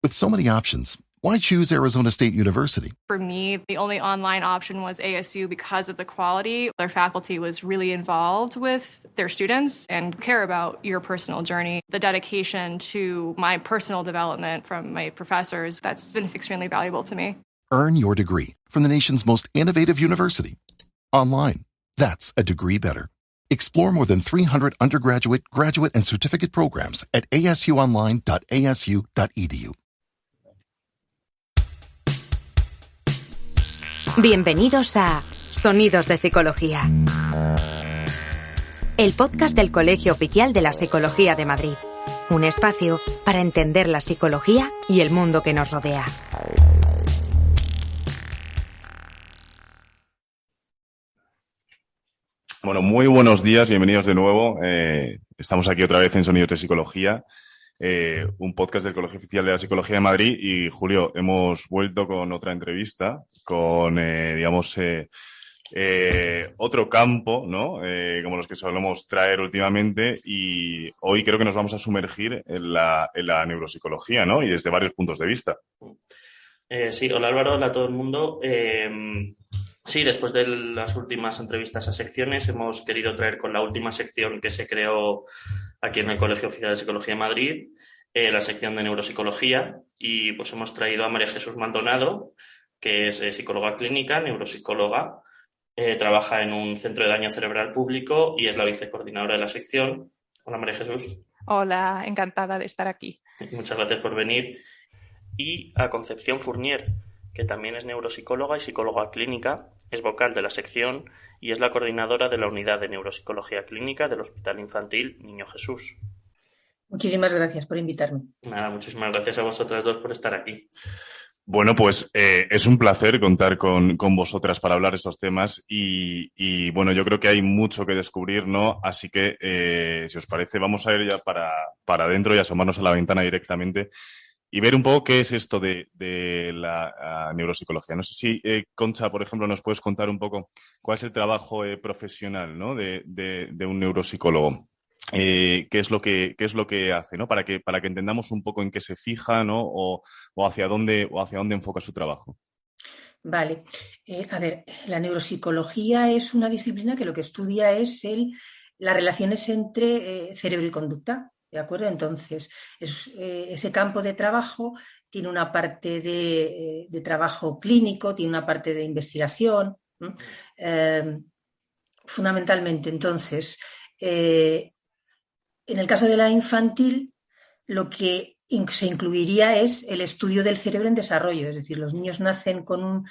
With so many options, why choose Arizona State University? For me, the only online option was ASU because of the quality. Their faculty was really involved with their students and care about your personal journey. The dedication to my personal development from my professors, that's been extremely valuable to me. Earn your degree from the nation's most innovative university. Online. That's a degree better. Explore more than 300 undergraduate, graduate, and certificate programs at asuonline.asu.edu. Bienvenidos a Sonidos de Psicología, el podcast del Colegio Oficial de la Psicología de Madrid. Un espacio para entender la psicología y el mundo que nos rodea. Bueno, muy buenos días, bienvenidos de nuevo. Estamos aquí otra vez en Sonidos de Psicología, un podcast del Colegio Oficial de la Psicología de Madrid. Y, Julio, hemos vuelto con otra entrevista, con, otro campo, ¿no? Como los que solemos traer últimamente. Y hoy creo que nos vamos a sumergir en la neuropsicología, ¿no? Y desde varios puntos de vista. Sí, hola Álvaro, hola a todo el mundo. Sí, después de las últimas entrevistas a secciones, hemos querido traer con la última sección que se creó aquí en el Colegio Oficial de Psicología de Madrid, la sección de neuropsicología, y pues hemos traído a María Jesús Maldonado, que es psicóloga clínica, neuropsicóloga, trabaja en un centro de daño cerebral público y es la vicecoordinadora de la sección. Hola María Jesús. Hola, encantada de estar aquí. Muchas gracias por venir. Y a Concepción Fournier, que también es neuropsicóloga y psicóloga clínica, es vocal de la sección y es la coordinadora de la unidad de neuropsicología clínica del Hospital Infantil Niño Jesús. Muchísimas gracias por invitarme. Nada, muchísimas gracias a vosotras dos por estar aquí. Bueno, pues es un placer contar con vosotras para hablar de estos temas y bueno, yo creo que hay mucho que descubrir, ¿no? Así que, si os parece, vamos a ir ya para adentro y asomarnos a la ventana directamente y ver un poco qué es esto de la neuropsicología. No sé si, Concha, por ejemplo, nos puedes contar un poco cuál es el trabajo profesional, ¿no? de un neuropsicólogo. ¿Qué es lo que hace, ¿no? Para que entendamos un poco en qué se fija, ¿no? O hacia dónde enfoca su trabajo. Vale. A ver, la neuropsicología es una disciplina que lo que estudia es las relaciones entre cerebro y conducta. ¿De acuerdo? Entonces, ese campo de trabajo tiene una parte de trabajo clínico, tiene una parte de investigación, fundamentalmente. Entonces, en el caso de la infantil, lo que se incluiría es el estudio del cerebro en desarrollo, es decir, los niños nacen con un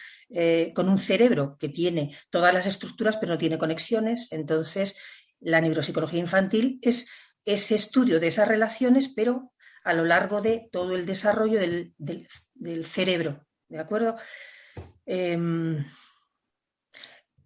cerebro que tiene todas las estructuras pero no tiene conexiones. Entonces, la neuropsicología infantil es ese estudio de esas relaciones, pero a lo largo de todo el desarrollo del cerebro, ¿de acuerdo?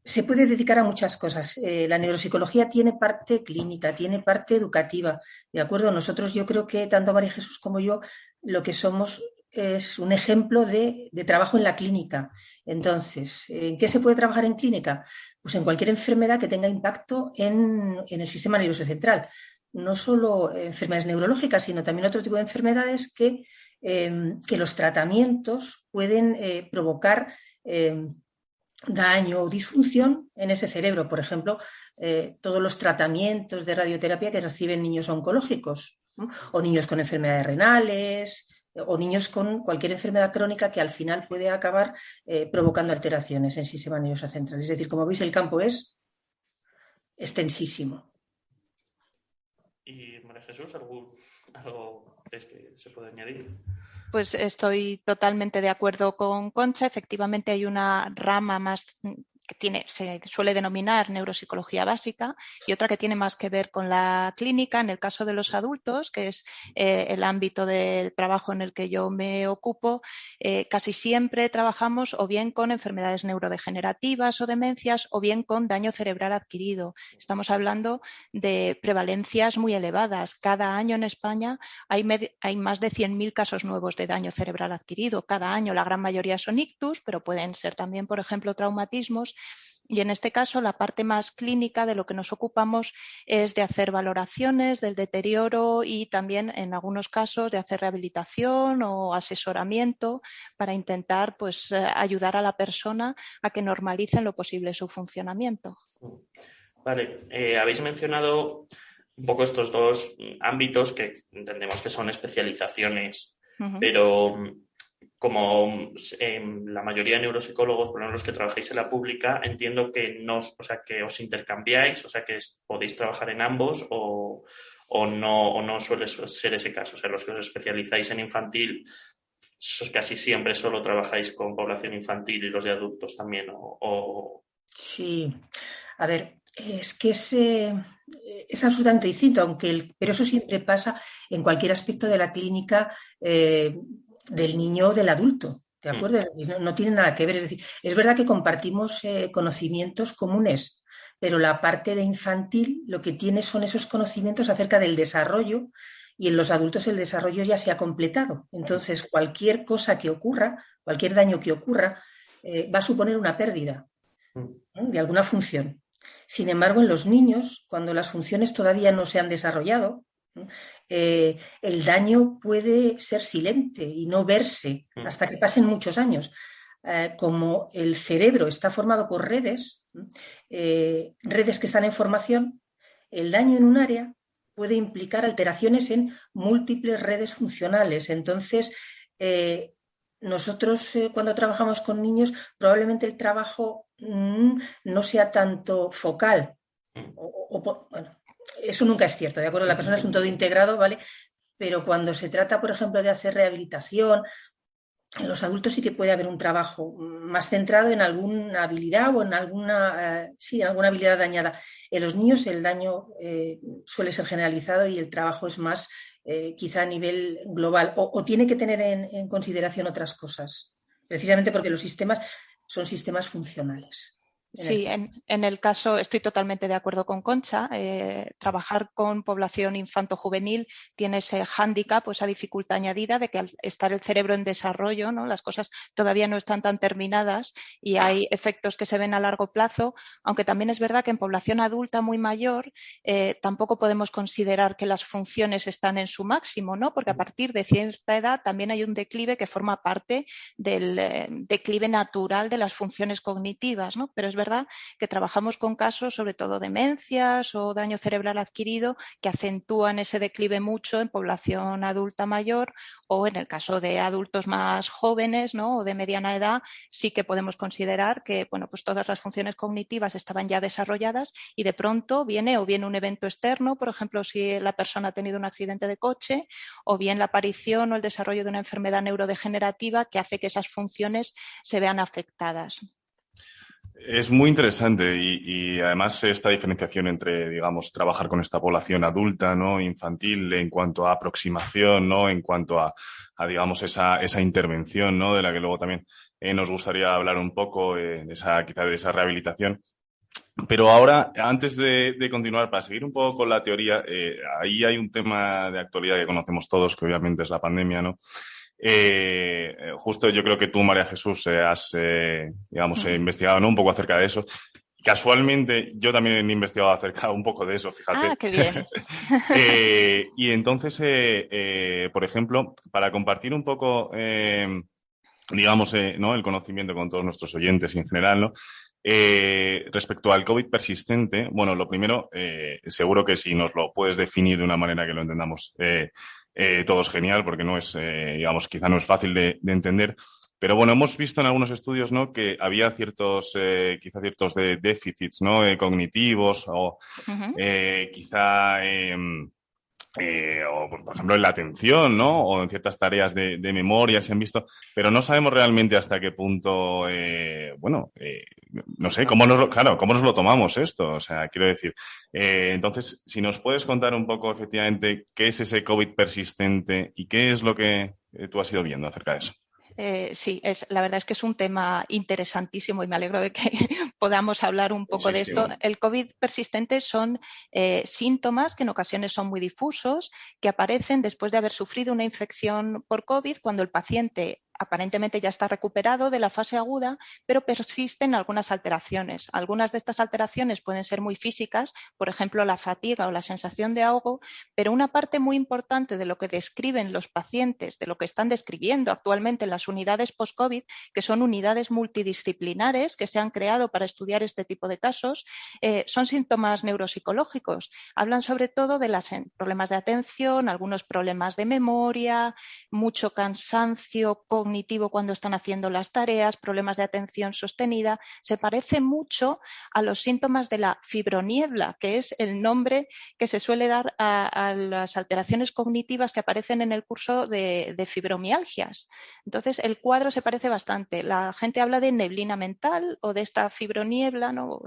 Se puede dedicar a muchas cosas. La neuropsicología tiene parte clínica, tiene parte educativa, ¿de acuerdo? Nosotros, yo creo que tanto María Jesús como yo, lo que somos es un ejemplo de trabajo en la clínica. Entonces, ¿en qué se puede trabajar en clínica? Pues en cualquier enfermedad que tenga impacto en el sistema nervioso central. No solo enfermedades neurológicas, sino también otro tipo de enfermedades que los tratamientos pueden provocar daño o disfunción en ese cerebro. Por ejemplo, todos los tratamientos de radioterapia que reciben niños oncológicos, ¿no? O niños con enfermedades renales o niños con cualquier enfermedad crónica que al final puede acabar provocando alteraciones en el sistema nervioso central. Es decir, como veis, el campo es extensísimo. Y María Jesús, ¿algo es que se puede añadir? Pues estoy totalmente de acuerdo con Concha. Efectivamente hay una rama más que se suele denominar neuropsicología básica y otra que tiene más que ver con la clínica. En el caso de los adultos, que es el ámbito de trabajo en el que yo me ocupo, casi siempre trabajamos o bien con enfermedades neurodegenerativas o demencias o bien con daño cerebral adquirido. Estamos hablando de prevalencias muy elevadas. Cada año en España hay más de 100.000 casos nuevos de daño cerebral adquirido. Cada año la gran mayoría son ictus, pero pueden ser también, por ejemplo, traumatismos. Y en este caso, la parte más clínica de lo que nos ocupamos es de hacer valoraciones del deterioro y también, en algunos casos, de hacer rehabilitación o asesoramiento para intentar pues, ayudar a la persona a que normalice en lo posible su funcionamiento. Vale, habéis mencionado un poco estos dos ámbitos que entendemos que son especializaciones, pero como la mayoría de neuropsicólogos, por lo menos los que trabajáis en la pública, entiendo que que os intercambiáis, o sea, que podéis trabajar en ambos o no suele ser ese caso. O sea, los que os especializáis en infantil, casi siempre solo trabajáis con población infantil y los de adultos también, Sí, a ver, es que es absolutamente distinto, pero eso siempre pasa en cualquier aspecto de la clínica del niño o del adulto, ¿de acuerdo? Es decir, no tiene nada que ver. Es decir, es verdad que compartimos conocimientos comunes, pero la parte de infantil lo que tiene son esos conocimientos acerca del desarrollo, y en los adultos el desarrollo ya se ha completado. Entonces, cualquier cosa que ocurra, cualquier daño que ocurra, va a suponer una pérdida, ¿no?, de alguna función. Sin embargo, en los niños, cuando las funciones todavía no se han desarrollado, el daño puede ser silente y no verse hasta que pasen muchos años. Como el cerebro está formado por redes que están en formación, el daño en un área puede implicar alteraciones en múltiples redes funcionales. Entonces, nosotros cuando trabajamos con niños, probablemente el trabajo no sea tanto focal. Bueno, eso nunca es cierto, ¿de acuerdo? La persona es un todo integrado, ¿vale? Pero cuando se trata, por ejemplo, de hacer rehabilitación, en los adultos sí que puede haber un trabajo más centrado en alguna habilidad o en alguna habilidad dañada. En los niños el daño suele ser generalizado y el trabajo es más quizá a nivel global, o tiene que tener en consideración otras cosas, precisamente porque los sistemas son sistemas funcionales. Sí, en el caso estoy totalmente de acuerdo con Concha. Trabajar con población infanto-juvenil tiene ese hándicap, esa dificultad añadida de que al estar el cerebro en desarrollo, ¿no?, las cosas todavía no están tan terminadas y hay efectos que se ven a largo plazo, aunque también es verdad que en población adulta muy mayor tampoco podemos considerar que las funciones están en su máximo, ¿no?, porque a partir de cierta edad también hay un declive que forma parte del declive natural de las funciones cognitivas, ¿no? Pero es verdad que trabajamos con casos, sobre todo demencias o daño cerebral adquirido, que acentúan ese declive mucho en población adulta mayor, o en el caso de adultos más jóvenes, ¿no?, o de mediana edad, sí que podemos considerar que, bueno, pues todas las funciones cognitivas estaban ya desarrolladas y de pronto viene un evento externo, por ejemplo, si la persona ha tenido un accidente de coche, o bien la aparición o el desarrollo de una enfermedad neurodegenerativa que hace que esas funciones se vean afectadas. Es muy interesante y además esta diferenciación entre, digamos, trabajar con esta población adulta, ¿no?, infantil, en cuanto a aproximación, ¿no?, en cuanto a digamos, esa intervención, ¿no?, de la que luego también nos gustaría hablar un poco, quizá de esa rehabilitación. Pero ahora, antes de continuar, para seguir un poco con la teoría, ahí hay un tema de actualidad que conocemos todos, que obviamente es la pandemia, ¿no? Justo yo creo que tú, María Jesús, has investigado, ¿no?, un poco acerca de eso. Casualmente, yo también he investigado acerca un poco de eso, fíjate. Ah, qué bien. Y entonces, por ejemplo, para compartir un poco, ¿no?, el conocimiento con todos nuestros oyentes y en general, ¿no?, respecto al COVID persistente, bueno, lo primero, seguro que si nos lo puedes definir de una manera que lo entendamos todos genial, porque no es, quizá no es fácil de entender. Pero bueno, hemos visto en algunos estudios, ¿no?, que había ciertos déficits, ¿no?, cognitivos o quizá o por ejemplo en la atención, ¿no?, o en ciertas tareas de memoria se han visto, pero no sabemos realmente hasta qué punto, no sé, cómo nos lo tomamos esto, o sea, quiero decir, entonces, si nos puedes contar un poco efectivamente qué es ese COVID persistente y qué es lo que tú has ido viendo acerca de eso. Sí, la verdad es que es un tema interesantísimo y me alegro de que podamos hablar un poco de esto. El COVID persistente son síntomas que en ocasiones son muy difusos, que aparecen después de haber sufrido una infección por COVID, cuando el paciente aparentemente ya está recuperado de la fase aguda, pero persisten algunas alteraciones. Algunas de estas alteraciones pueden ser muy físicas, por ejemplo, la fatiga o la sensación de ahogo, pero una parte muy importante de lo que describen los pacientes, de lo que están describiendo actualmente en las unidades post-COVID, que son unidades multidisciplinares que se han creado para estudiar este tipo de casos, son síntomas neuropsicológicos. Hablan sobre todo de los problemas de atención, algunos problemas de memoria, mucho cansancio cognitivo cuando están haciendo las tareas, problemas de atención sostenida. Se parece mucho a los síntomas de la fibroniebla, que es el nombre que se suele dar a las alteraciones cognitivas que aparecen en el curso de fibromialgias. Entonces, el cuadro se parece bastante. La gente habla de neblina mental o de esta fibroniebla, ¿no?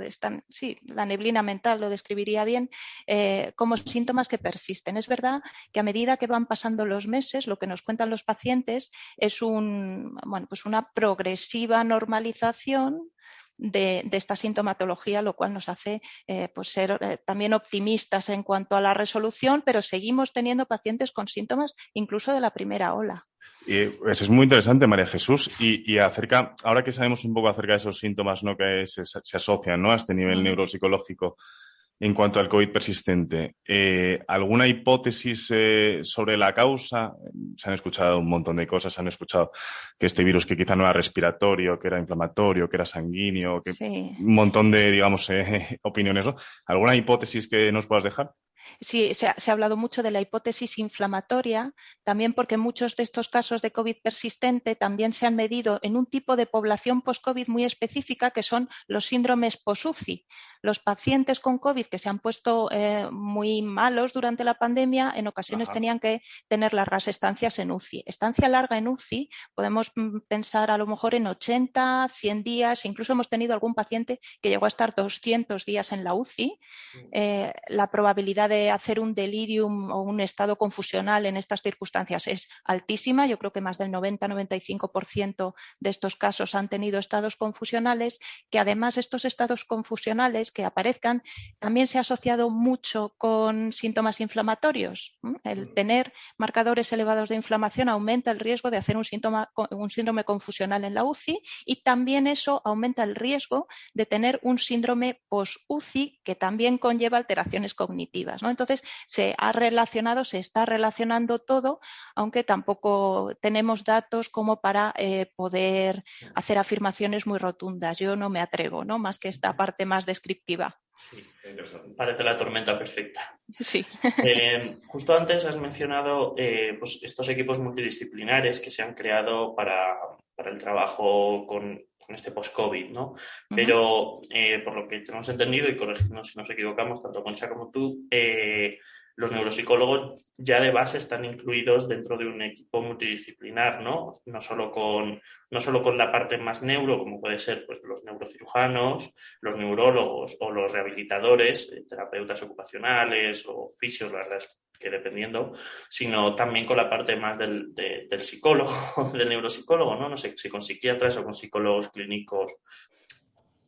Sí, la neblina mental lo describiría bien, como síntomas que persisten. Es verdad que a medida que van pasando los meses, lo que nos cuentan los pacientes es una progresiva normalización de esta sintomatología, lo cual nos hace ser también optimistas en cuanto a la resolución, pero seguimos teniendo pacientes con síntomas incluso de la primera ola. Y pues es muy interesante, María Jesús, y ahora que sabemos un poco acerca de esos síntomas, ¿no?, que se asocian, ¿no?, a este nivel neuropsicológico en cuanto al COVID persistente, ¿alguna hipótesis sobre la causa? Se han escuchado un montón de cosas, se han escuchado que este virus que quizá no era respiratorio, que era inflamatorio, que era sanguíneo, que sí. Un montón de, digamos, opiniones, ¿no? ¿Alguna hipótesis que nos puedas dejar? Sí, se ha hablado mucho de la hipótesis inflamatoria, también porque muchos de estos casos de COVID persistente también se han medido en un tipo de población post-COVID muy específica, que son los síndromes post-UCI. Los pacientes con COVID que se han puesto muy malos durante la pandemia, en ocasiones tenían que tener largas estancias en UCI. Estancia larga en UCI, podemos pensar a lo mejor en 80, 100 días, incluso hemos tenido algún paciente que llegó a estar 200 días en la UCI. La probabilidad de hacer un delirium o un estado confusional en estas circunstancias es altísima. Yo creo que más del 90-95% de estos casos han tenido estados confusionales, que además estos estados confusionales que aparezcan también se ha asociado mucho con síntomas inflamatorios. El tener marcadores elevados de inflamación aumenta el riesgo de hacer un síndrome confusional en la UCI, y también eso aumenta el riesgo de tener un síndrome post-UCI que también conlleva alteraciones cognitivas, ¿no? Entonces se está relacionando todo, aunque tampoco tenemos datos como para poder hacer afirmaciones muy rotundas. Yo no me atrevo, ¿no?, más que esta parte más descriptiva. Sí, interesante. Parece la tormenta perfecta. Sí. Justo antes has mencionado pues estos equipos multidisciplinares que se han creado para el trabajo con este post-COVID, ¿no? Pero por lo que tenemos entendido, y corregidnos si nos equivocamos, tanto Concha como tú, los neuropsicólogos ya de base están incluidos dentro de un equipo multidisciplinar, ¿no? No solo con la parte más neuro, como puede ser pues los neurocirujanos, los neurólogos o los rehabilitadores, terapeutas ocupacionales o fisios, la verdad es que dependiendo, sino también con la parte más del psicólogo, del neuropsicólogo, ¿no? No sé si con psiquiatras o con psicólogos clínicos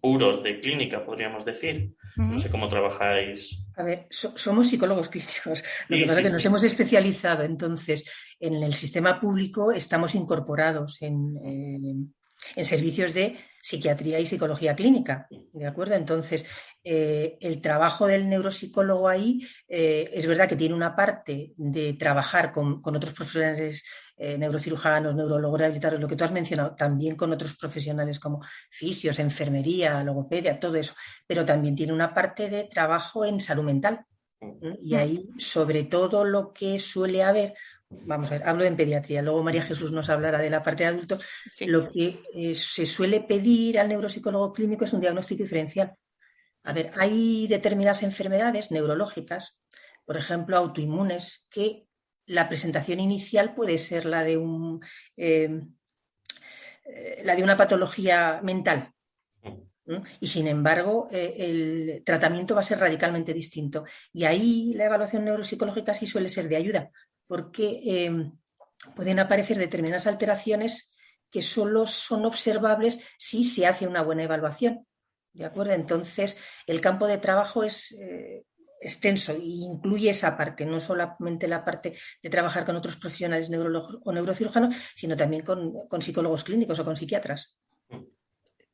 puros de clínica, podríamos decir. No sé cómo trabajáis. A ver, somos psicólogos clínicos. Lo que pasa es que nos hemos especializado. Entonces, en el sistema público estamos incorporados en servicios de psiquiatría y psicología clínica, ¿de acuerdo? Entonces, el trabajo del neuropsicólogo ahí es verdad que tiene una parte de trabajar con otros profesionales, neurocirujanos, neurólogos, rehabilitadores, lo que tú has mencionado, también con otros profesionales como fisios, enfermería, logopedia, todo eso, pero también tiene una parte de trabajo en salud mental. Y ahí, sobre todo, lo que suele haber, vamos a ver, hablo en pediatría, luego María Jesús nos hablará de la parte de adultos, lo que se suele pedir al neuropsicólogo clínico es un diagnóstico diferencial. A ver, hay determinadas enfermedades neurológicas, por ejemplo, autoinmunes, que la presentación inicial puede ser la de una patología mental. Y sin embargo, el tratamiento va a ser radicalmente distinto. Y ahí la evaluación neuropsicológica sí suele ser de ayuda, porque pueden aparecer determinadas alteraciones que solo son observables si se hace una buena evaluación. ¿De acuerdo? Entonces, el campo de trabajo es extenso e incluye esa parte, no solamente la parte de trabajar con otros profesionales neurólogos o neurocirujanos, sino también con psicólogos clínicos o con psiquiatras.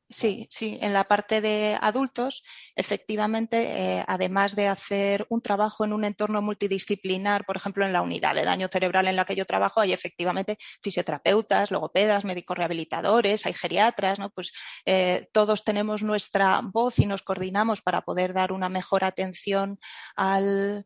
Sí, en la parte de adultos, efectivamente, además de hacer un trabajo en un entorno multidisciplinar, por ejemplo, en la unidad de daño cerebral en la que yo trabajo, hay efectivamente fisioterapeutas, logopedas, médicos rehabilitadores, hay geriatras, ¿no? Pues todos tenemos nuestra voz y nos coordinamos para poder dar una mejor atención al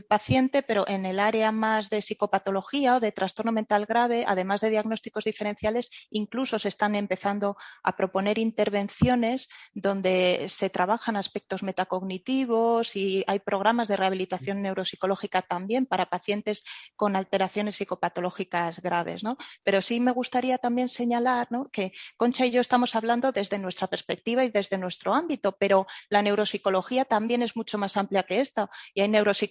paciente, pero en el área más de psicopatología o de trastorno mental grave, además de diagnósticos diferenciales, incluso se están empezando a proponer intervenciones donde se trabajan aspectos metacognitivos y hay programas de rehabilitación neuropsicológica también para pacientes con alteraciones psicopatológicas graves, ¿no? Pero sí me gustaría también señalar, ¿no?, que Concha y yo estamos hablando desde nuestra perspectiva y desde nuestro ámbito, pero la neuropsicología también es mucho más amplia que esto y hay neuropsicólogos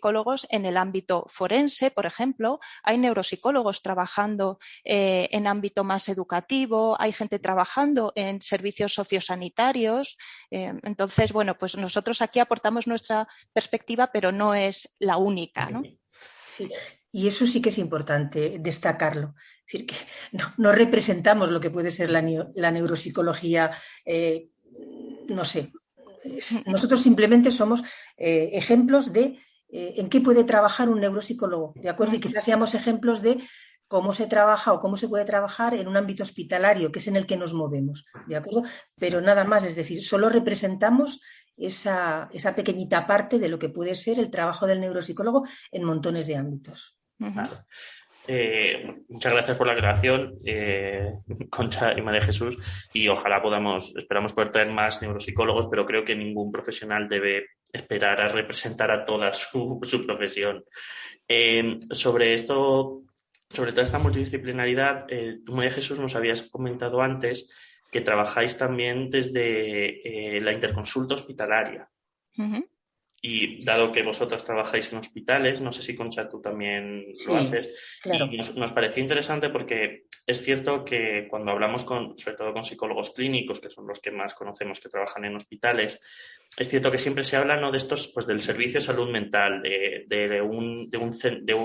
en el ámbito forense, por ejemplo, hay neuropsicólogos trabajando en ámbito más educativo, hay gente trabajando en servicios sociosanitarios. Entonces, bueno, pues nosotros aquí aportamos nuestra perspectiva, pero no es la única, ¿no? Sí, y eso sí que es importante destacarlo. Es decir, que no representamos lo que puede ser la neuropsicología, no sé. Nosotros simplemente somos ejemplos de en qué puede trabajar un neuropsicólogo, ¿de acuerdo? Y quizás seamos ejemplos de cómo se trabaja o cómo se puede trabajar en un ámbito hospitalario, que es en el que nos movemos, ¿de acuerdo? Pero nada más, es decir, solo representamos esa pequeñita parte de lo que puede ser el trabajo del neuropsicólogo en montones de ámbitos. Vale. Muchas gracias por la aclaración, Concha y María Jesús, y ojalá esperamos poder traer más neuropsicólogos, pero creo que ningún profesional debe esperar a representar a toda su profesión. Sobre esto, sobre toda esta multidisciplinaridad, tú, María Jesús, nos habías comentado antes que trabajáis también desde la interconsulta hospitalaria. Uh-huh. Y dado que vosotras trabajáis en hospitales, no sé si, Concha, tú también lo haces, claro. Y nos pareció interesante porque es cierto que cuando hablamos sobre todo con psicólogos clínicos, que son los que más conocemos que trabajan en hospitales, es cierto que siempre se habla, ¿no?, de estos, pues del servicio de salud mental,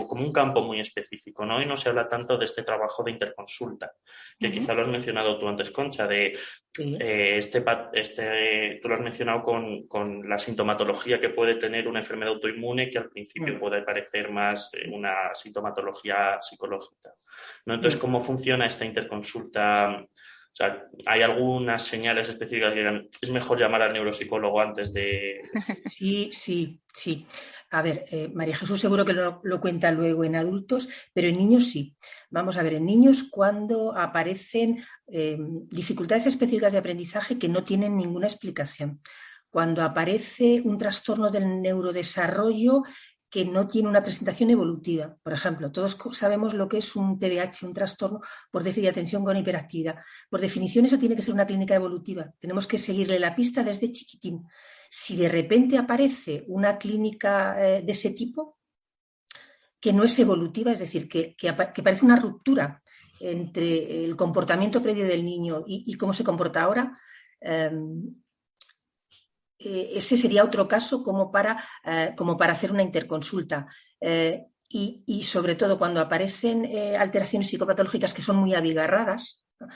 como un campo muy específico, ¿no? Y no se habla tanto de este trabajo de interconsulta, que quizá lo has mencionado tú antes, Concha, de tú lo has mencionado con la sintomatología que puede tener una enfermedad autoinmune, que al principio puede parecer más una sintomatología psicológica, ¿no? Entonces, ¿cómo funciona esta interconsulta? O sea, ¿hay algunas señales específicas que digan, es mejor llamar al neuropsicólogo antes de...? Sí. A ver, María Jesús seguro que lo cuenta luego en adultos, pero en niños sí. Vamos a ver, en niños cuando aparecen dificultades específicas de aprendizaje que no tienen ninguna explicación. Cuando aparece un trastorno del neurodesarrollo que no tiene una presentación evolutiva. Por ejemplo, todos sabemos lo que es un TDAH, un trastorno por déficit de atención con hiperactividad. Por definición, eso tiene que ser una clínica evolutiva. Tenemos que seguirle la pista desde chiquitín. Si de repente aparece una clínica de ese tipo, que no es evolutiva, es decir, que parece una ruptura entre el comportamiento previo del niño y cómo se comporta ahora, ese sería otro caso como para hacer una interconsulta. Y sobre todo cuando aparecen alteraciones psicopatológicas que son muy abigarradas, ¿no?,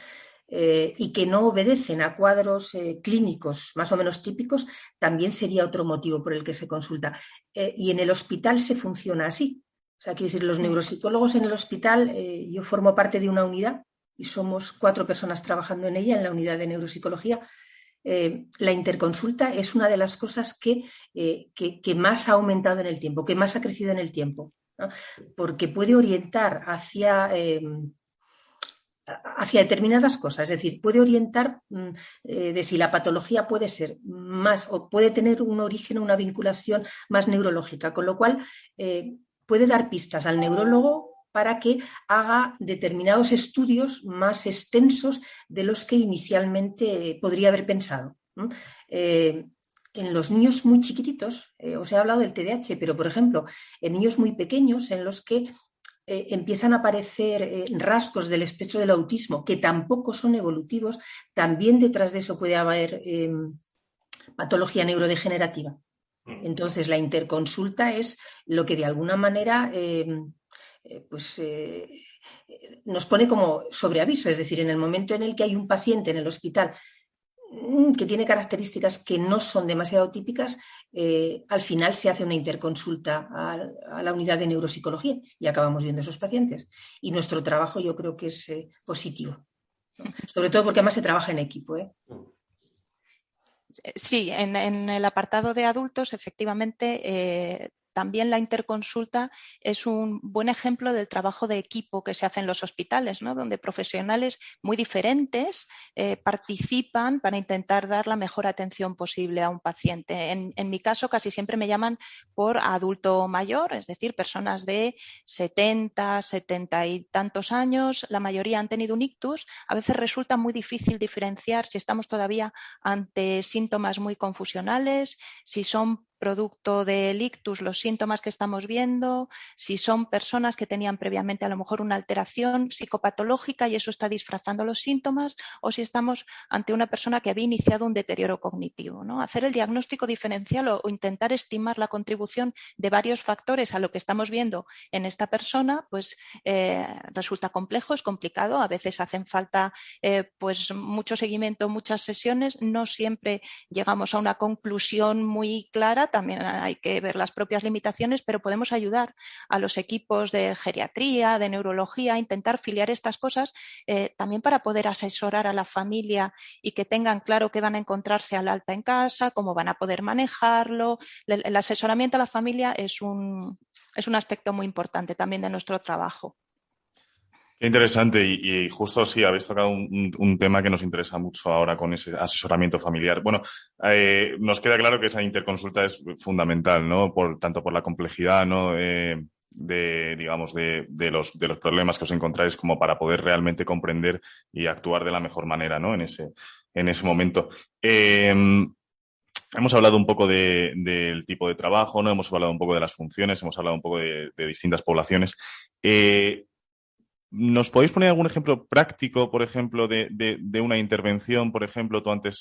y que no obedecen a cuadros clínicos más o menos típicos, también sería otro motivo por el que se consulta. Y en el hospital se funciona así. O sea, quiero decir, los neuropsicólogos en el hospital, yo formo parte de una unidad y somos 4 personas trabajando en ella, en la unidad de neuropsicología. La interconsulta es una de las cosas que más ha aumentado en el tiempo, que más ha crecido en el tiempo, ¿no? Porque puede orientar hacia determinadas cosas, es decir, puede orientar de si la patología puede ser más o puede tener un origen o una vinculación más neurológica, con lo cual puede dar pistas al neurólogo para que haga determinados estudios más extensos de los que inicialmente podría haber pensado. En los niños muy chiquititos, os he hablado del TDAH, pero por ejemplo, en niños muy pequeños en los que empiezan a aparecer rasgos del espectro del autismo que tampoco son evolutivos, también detrás de eso puede haber patología neurodegenerativa. Entonces, la interconsulta es lo que de alguna manera nos pone como sobre aviso, es decir, en el momento en el que hay un paciente en el hospital que tiene características que no son demasiado típicas, al final se hace una interconsulta a la unidad de neuropsicología y acabamos viendo esos pacientes. Y nuestro trabajo yo creo que es positivo, ¿no? Sobre todo porque además se trabaja en equipo, ¿eh? Sí, en el apartado de adultos, efectivamente, también la interconsulta es un buen ejemplo del trabajo de equipo que se hace en los hospitales, ¿no? Donde profesionales muy diferentes participan para intentar dar la mejor atención posible a un paciente. En mi caso, casi siempre me llaman por adulto mayor, es decir, personas de 70, 70 y tantos años. La mayoría han tenido un ictus. A veces resulta muy difícil diferenciar si estamos todavía ante síntomas muy confusionales, si son producto del ictus los síntomas que estamos viendo, si son personas que tenían previamente a lo mejor una alteración psicopatológica y eso está disfrazando los síntomas, o si estamos ante una persona que había iniciado un deterioro cognitivo, ¿no? Hacer el diagnóstico diferencial o intentar estimar la contribución de varios factores a lo que estamos viendo en esta persona, pues resulta complejo, es complicado, a veces hacen falta pues mucho seguimiento, muchas sesiones, no siempre llegamos a una conclusión muy clara, también hay que ver las propias limitaciones, pero podemos ayudar a los equipos de geriatría, de neurología, a intentar filiar estas cosas también para poder asesorar a la familia y que tengan claro qué van a encontrarse al alta en casa, cómo van a poder manejarlo. El asesoramiento a la familia es un aspecto muy importante también de nuestro trabajo. Qué interesante y justo sí, habéis tocado un tema que nos interesa mucho ahora con ese asesoramiento familiar. Bueno, nos queda claro que esa interconsulta es fundamental, ¿no? Tanto por la complejidad, ¿no? De los problemas que os encontráis como para poder realmente comprender y actuar de la mejor manera, ¿no? En ese momento. Hemos hablado un poco del tipo de trabajo, ¿no? Hemos hablado un poco de las funciones, hemos hablado un poco de distintas poblaciones. ¿Nos podéis poner algún ejemplo práctico, por ejemplo, de una intervención? Por ejemplo, tú antes,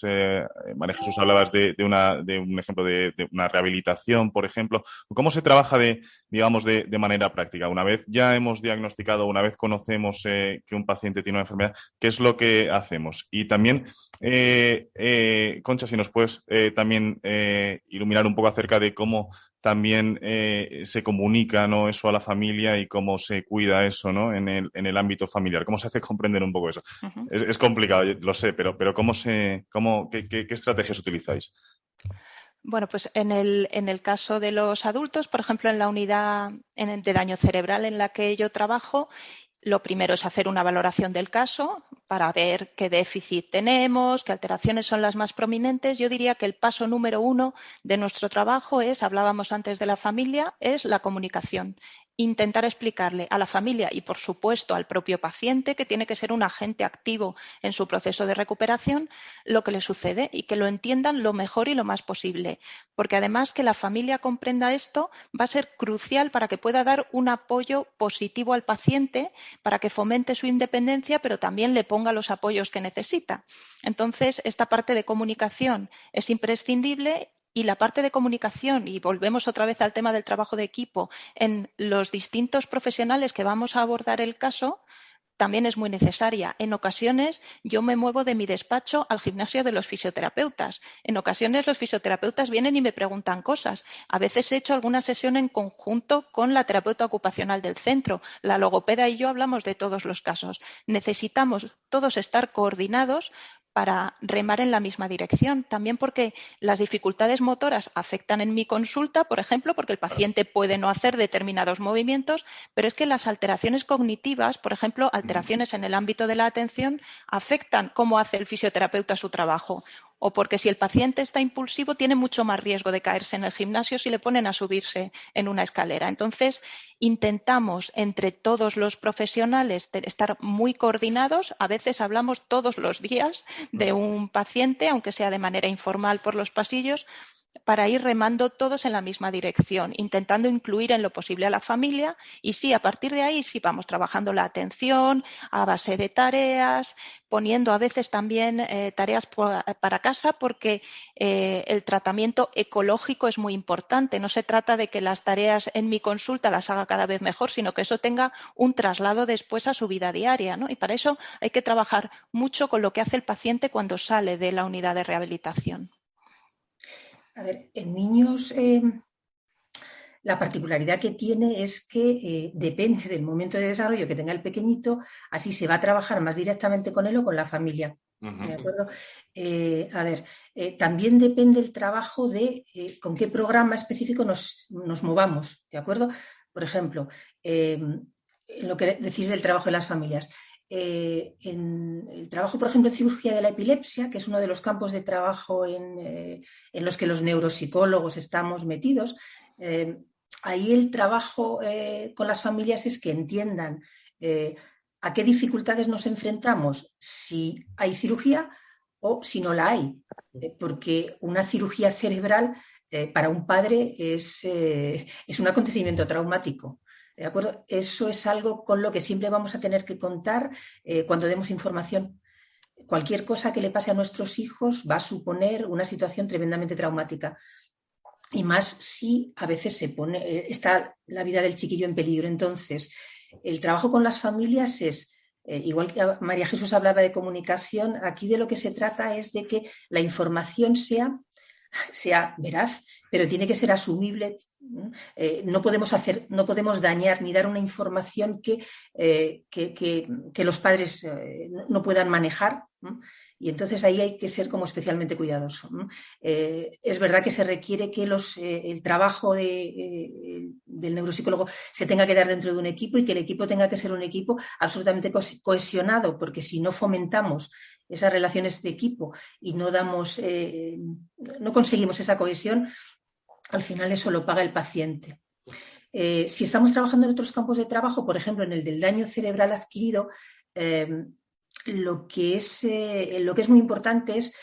María Jesús, hablabas de un ejemplo de una rehabilitación, por ejemplo. ¿Cómo se trabaja de manera práctica? Una vez ya hemos diagnosticado, una vez conocemos que un paciente tiene una enfermedad, ¿qué es lo que hacemos? Y también, Concha, si nos puedes también iluminar un poco acerca de cómo también se comunica, ¿no? Eso a la familia y cómo se cuida eso, ¿no? En el ámbito familiar. ¿Cómo se hace comprender un poco eso? Uh-huh. Es complicado, lo sé, pero ¿qué estrategias utilizáis? Bueno, pues en el caso de los adultos, por ejemplo, en la unidad de daño cerebral en la que yo trabajo, lo primero es hacer una valoración del caso para ver qué déficit tenemos, qué alteraciones son las más prominentes. Yo diría que el paso número 1 de nuestro trabajo hablábamos antes de la familia, es la comunicación. Intentar explicarle a la familia y, por supuesto, al propio paciente, que tiene que ser un agente activo en su proceso de recuperación, lo que le sucede y que lo entiendan lo mejor y lo más posible. Porque además que la familia comprenda esto va a ser crucial para que pueda dar un apoyo positivo al paciente, para que fomente su independencia, pero también le ponga los apoyos que necesita. Entonces, esta parte de comunicación es imprescindible. Y la parte de comunicación, y volvemos otra vez al tema del trabajo de equipo, en los distintos profesionales que vamos a abordar el caso, también es muy necesaria. En ocasiones yo me muevo de mi despacho al gimnasio de los fisioterapeutas. En ocasiones los fisioterapeutas vienen y me preguntan cosas. A veces he hecho alguna sesión en conjunto con la terapeuta ocupacional del centro. La logopeda y yo hablamos de todos los casos. Necesitamos todos estar coordinados para remar en la misma dirección. También porque las dificultades motoras afectan en mi consulta, por ejemplo, porque el paciente puede no hacer determinados movimientos, pero es que las alteraciones cognitivas, por ejemplo, alteraciones en el ámbito de la atención, afectan cómo hace el fisioterapeuta su trabajo. O porque si el paciente está impulsivo, tiene mucho más riesgo de caerse en el gimnasio si le ponen a subirse en una escalera. Entonces, intentamos entre todos los profesionales estar muy coordinados. A veces hablamos todos los días de un paciente, aunque sea de manera informal por los pasillos, para ir remando todos en la misma dirección, intentando incluir en lo posible a la familia y sí, a partir de ahí sí vamos trabajando la atención a base de tareas, poniendo a veces también tareas para casa porque el tratamiento ecológico es muy importante. No se trata de que las tareas en mi consulta las haga cada vez mejor, sino que eso tenga un traslado después a su vida diaria, ¿no? Y para eso hay que trabajar mucho con lo que hace el paciente cuando sale de la unidad de rehabilitación. A ver, en niños la particularidad que tiene es que depende del momento de desarrollo que tenga el pequeñito, así se va a trabajar más directamente con él o con la familia. ¿De acuerdo? También depende el trabajo de con qué programa específico nos movamos. ¿De acuerdo? Por ejemplo, en lo que decís del trabajo de las familias. En el trabajo, por ejemplo, en cirugía de la epilepsia, que es uno de los campos de trabajo en los que los neuropsicólogos estamos metidos, ahí el trabajo con las familias es que entiendan a qué dificultades nos enfrentamos si hay cirugía o si no la hay, porque una cirugía cerebral para un padre es un acontecimiento traumático. ¿De acuerdo? Eso es algo con lo que siempre vamos a tener que contar cuando demos información. Cualquier cosa que le pase a nuestros hijos va a suponer una situación tremendamente traumática. Y más si a veces está la vida del chiquillo en peligro. Entonces, el trabajo con las familias es, igual que María Jesús hablaba de comunicación, aquí de lo que se trata es de que la información sea veraz, pero tiene que ser asumible. No podemos dañar ni dar una información que los padres no puedan manejar. Y entonces ahí hay que ser como especialmente cuidadoso. Es verdad que se requiere que el trabajo del neuropsicólogo se tenga que dar dentro de un equipo y que el equipo tenga que ser un equipo absolutamente cohesionado, porque si no fomentamos esas relaciones de equipo y no conseguimos esa cohesión, al final eso lo paga el paciente. Si estamos trabajando en otros campos de trabajo, por ejemplo, en el del daño cerebral adquirido, lo que es muy importante es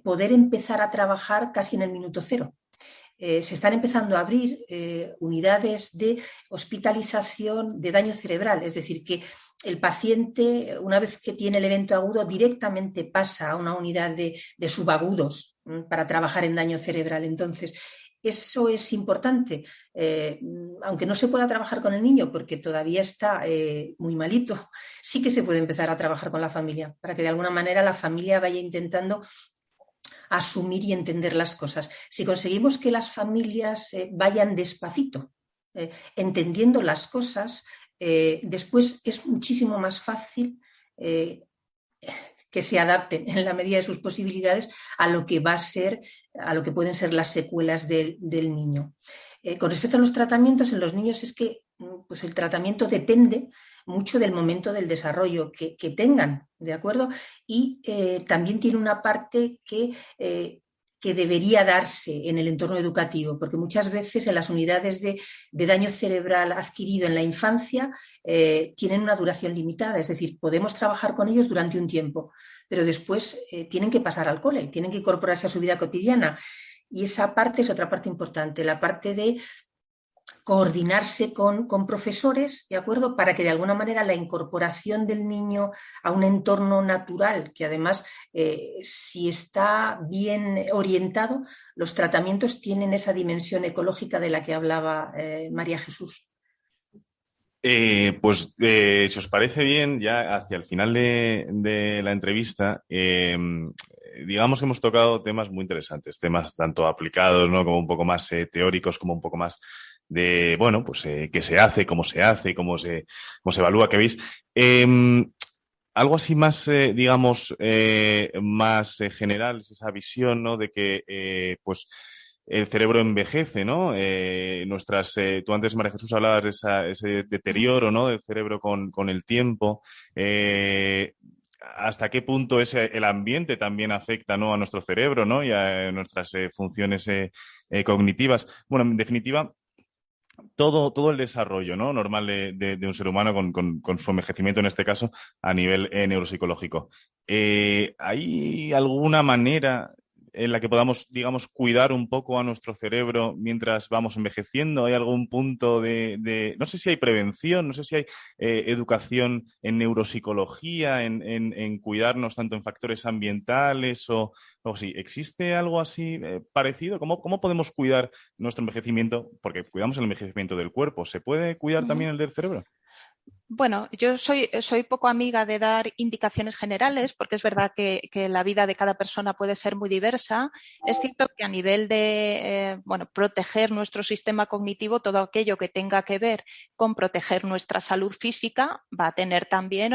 poder empezar a trabajar casi en el minuto cero. Se están empezando a abrir unidades de hospitalización de daño cerebral, es decir, que el paciente, una vez que tiene el evento agudo, directamente pasa a una unidad de subagudos para trabajar en daño cerebral. Entonces, eso es importante, aunque no se pueda trabajar con el niño porque todavía está muy malito, sí que se puede empezar a trabajar con la familia, para que de alguna manera la familia vaya intentando asumir y entender las cosas. Si conseguimos que las familias vayan despacito, entendiendo las cosas, después es muchísimo más fácil que se adapten en la medida de sus posibilidades a lo que pueden ser las secuelas del niño. Con respecto a los tratamientos, en los niños es que pues el tratamiento depende mucho del momento del desarrollo que tengan, ¿de acuerdo? Y también tiene una parte que debería darse en el entorno educativo, porque muchas veces en las unidades de daño cerebral adquirido en la infancia tienen una duración limitada, es decir, podemos trabajar con ellos durante un tiempo, pero después tienen que pasar al cole, tienen que incorporarse a su vida cotidiana. Y esa parte es otra parte importante, la parte de coordinarse con profesores, ¿de acuerdo? Para que de alguna manera la incorporación del niño a un entorno natural, que además si está bien orientado, los tratamientos tienen esa dimensión ecológica de la que hablaba María Jesús. Si os parece bien, ya hacia el final de la entrevista, digamos que hemos tocado temas muy interesantes, temas tanto aplicados, ¿no?, como un poco más teóricos, como un poco más de, bueno, pues qué se hace, cómo se evalúa, ¿qué veis? Algo así más, digamos, más general, es esa visión, ¿no?, de que, pues, el cerebro envejece, ¿no? Tú antes, María Jesús, hablabas de ese deterioro, ¿no?, del cerebro con el tiempo. ¿Hasta qué punto el ambiente también afecta, ¿no?, a nuestro cerebro, ¿no?, y a nuestras funciones cognitivas? Bueno, en definitiva, todo el desarrollo, ¿no?, normal de un ser humano con su envejecimiento, en este caso, a nivel neuropsicológico. ¿Hay alguna manera en la que podamos, digamos, cuidar un poco a nuestro cerebro mientras vamos envejeciendo? ¿Hay algún punto no sé si hay prevención, no sé si hay educación en neuropsicología, en cuidarnos tanto en factores ambientales o sí? ¿Existe algo así parecido? ¿Cómo podemos cuidar nuestro envejecimiento? Porque cuidamos el envejecimiento del cuerpo. ¿Se puede cuidar también el del cerebro? Bueno, yo soy poco amiga de dar indicaciones generales porque es verdad que la vida de cada persona puede ser muy diversa. Es cierto que a nivel de proteger nuestro sistema cognitivo, todo aquello que tenga que ver con proteger nuestra salud física va a tener también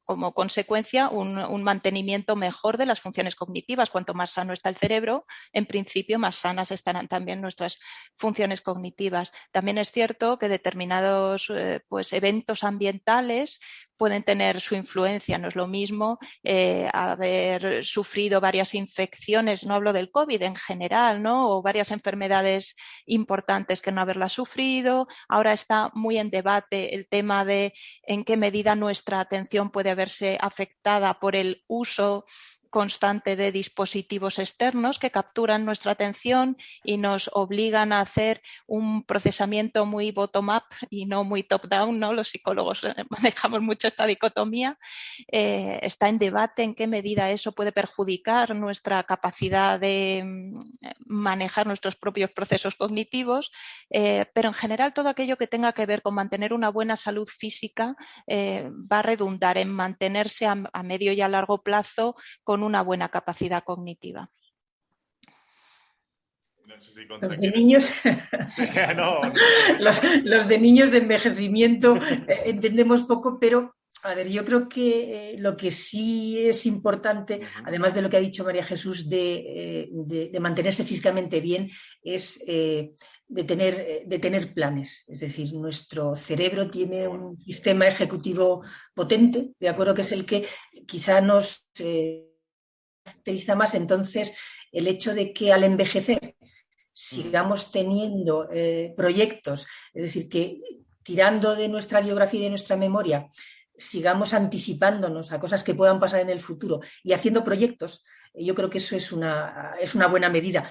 como consecuencia un mantenimiento mejor de las funciones cognitivas. Cuanto más sano está el cerebro, en principio más sanas estarán también nuestras funciones cognitivas. También es cierto que determinados eventos ambientales pueden tener su influencia. No es lo mismo haber sufrido varias infecciones, no hablo del COVID en general, ¿no? O varias enfermedades importantes que no haberlas sufrido. Ahora está muy en debate el tema de en qué medida nuestra atención puede verse afectada por el uso constante de dispositivos externos que capturan nuestra atención y nos obligan a hacer un procesamiento muy bottom-up y no muy top-down, ¿no? Los psicólogos manejamos mucho esta dicotomía. Está en debate en qué medida eso puede perjudicar nuestra capacidad de manejar nuestros propios procesos cognitivos, pero en general todo aquello que tenga que ver con mantener una buena salud física va a redundar en mantenerse a medio y a largo plazo con una buena capacidad cognitiva. No sé si los de niños, sí, no. los de niños de envejecimiento entendemos poco, pero a ver, yo creo que lo que sí es importante, además de lo que ha dicho María Jesús de mantenerse físicamente bien, es de tener planes. Es decir, nuestro cerebro tiene un sistema ejecutivo potente, de acuerdo, que es el que quizá nos caracteriza más. Entonces, el hecho de que al envejecer sigamos teniendo proyectos, es decir, que tirando de nuestra biografía y de nuestra memoria sigamos anticipándonos a cosas que puedan pasar en el futuro y haciendo proyectos, yo creo que eso es una buena medida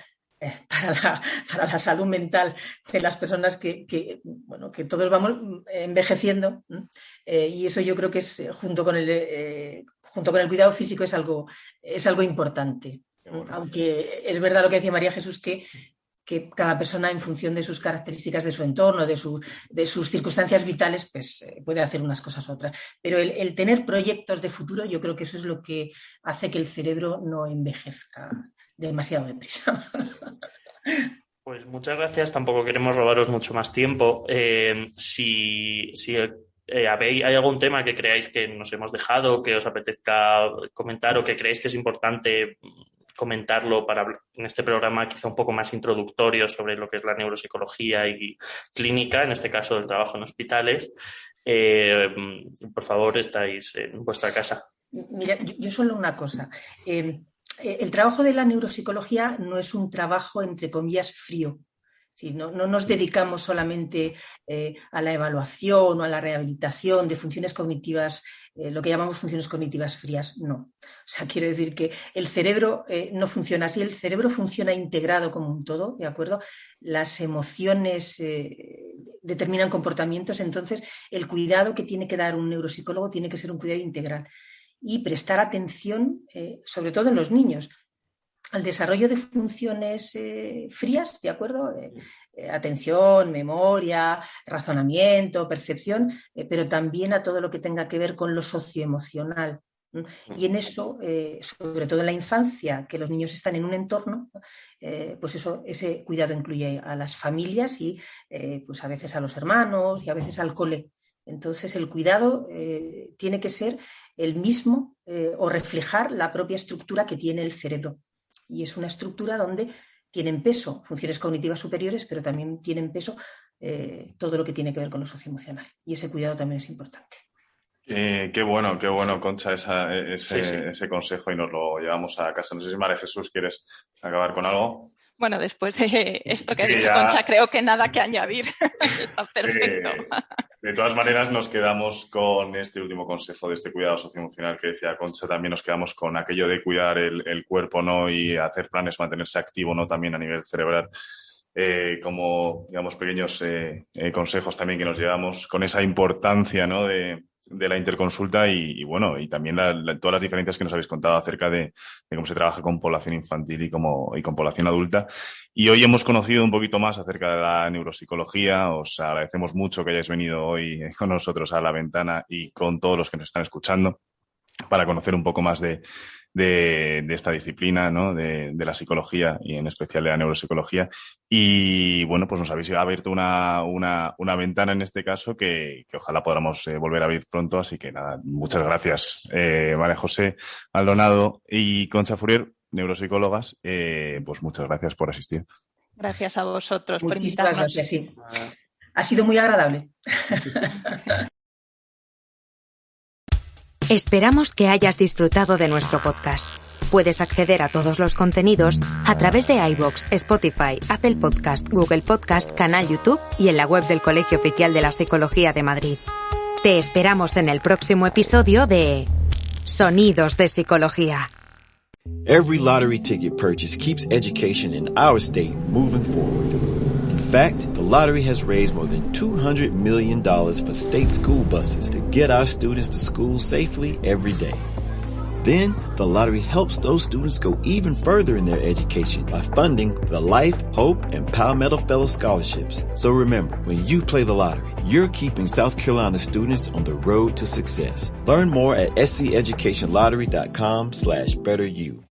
para la salud mental de las personas que todos vamos envejeciendo, y eso yo creo que es junto con el cuidado físico es algo importante. Bueno. Aunque es verdad lo que decía María Jesús, que cada persona, en función de sus características, de su entorno, de sus circunstancias vitales, pues puede hacer unas cosas u otras. Pero el tener proyectos de futuro, yo creo que eso es lo que hace que el cerebro no envejezca demasiado deprisa. Pues muchas gracias. Tampoco queremos robaros mucho más tiempo. Si hay algún tema que creáis que nos hemos dejado, que os apetezca comentar o que creéis que es importante comentarlo para en este programa quizá un poco más introductorio sobre lo que es la neuropsicología y clínica, en este caso del trabajo en hospitales, por favor, estáis en vuestra casa. Mira, yo solo una cosa. El trabajo de la neuropsicología no es un trabajo, entre comillas, frío. Sí, no nos dedicamos solamente a la evaluación o a la rehabilitación de funciones cognitivas, lo que llamamos funciones cognitivas frías, no. O sea, quiero decir que el cerebro no funciona así, el cerebro funciona integrado como un todo, ¿de acuerdo? Las emociones determinan comportamientos, entonces el cuidado que tiene que dar un neuropsicólogo tiene que ser un cuidado integral y prestar atención, sobre todo en los niños, al desarrollo de funciones frías, ¿de acuerdo? Atención, memoria, razonamiento, percepción, pero también a todo lo que tenga que ver con lo socioemocional. Y en eso, sobre todo en la infancia, que los niños están en un entorno, pues ese cuidado incluye a las familias y pues a veces a los hermanos y a veces al cole. Entonces, el cuidado tiene que ser el mismo o reflejar la propia estructura que tiene el cerebro. Y es una estructura donde tienen peso funciones cognitivas superiores, pero también tienen peso todo lo que tiene que ver con lo socioemocional. Y ese cuidado también es importante. Qué bueno, Concha, ese consejo, y nos lo llevamos a casa. No sé si María Jesús, ¿quieres acabar con algo? Bueno, después de esto que ha dicho Concha, creo que nada que añadir. Está perfecto. De todas maneras, nos quedamos con este último consejo de este cuidado socioemocional que decía Concha. También nos quedamos con aquello de cuidar el cuerpo, ¿no? Y hacer planes, mantenerse activo, ¿no? También a nivel cerebral. Como, digamos, pequeños consejos también que nos llevamos con esa importancia, ¿no? De la interconsulta y bueno, y también todas las diferencias que nos habéis contado acerca de cómo se trabaja con población infantil y con población adulta. Y hoy hemos conocido un poquito más acerca de la neuropsicología. Os agradecemos mucho que hayáis venido hoy con nosotros a La Ventana y con todos los que nos están escuchando para conocer un poco más de esta disciplina, ¿no? De la psicología y en especial de la neuropsicología. Y bueno, pues nos habéis abierto una ventana en este caso que ojalá podamos volver a abrir pronto. Así que nada, muchas gracias, María José Maldonado y Concha Fourier, neuropsicólogas. Pues muchas gracias por asistir. Gracias a vosotros por Muchísimas invitarnos. gracias, sí. Ha sido muy agradable. Esperamos que hayas disfrutado de nuestro podcast. Puedes acceder a todos los contenidos a través de iVoox, Spotify, Apple Podcast, Google Podcast, canal YouTube y en la web del Colegio Oficial de la Psicología de Madrid. Te esperamos en el próximo episodio de Sonidos de Psicología. Every lottery ticket purchase keeps education in our state moving forward. In fact, the lottery has raised more than $200 million for state school buses to get our students to school safely every day. Then, the lottery helps those students go even further in their education by funding the Life, Hope, and Palmetto Fellow Scholarships. So remember, when you play the lottery, you're keeping South Carolina students on the road to success. Learn more at sceducationlottery.com/betteryou.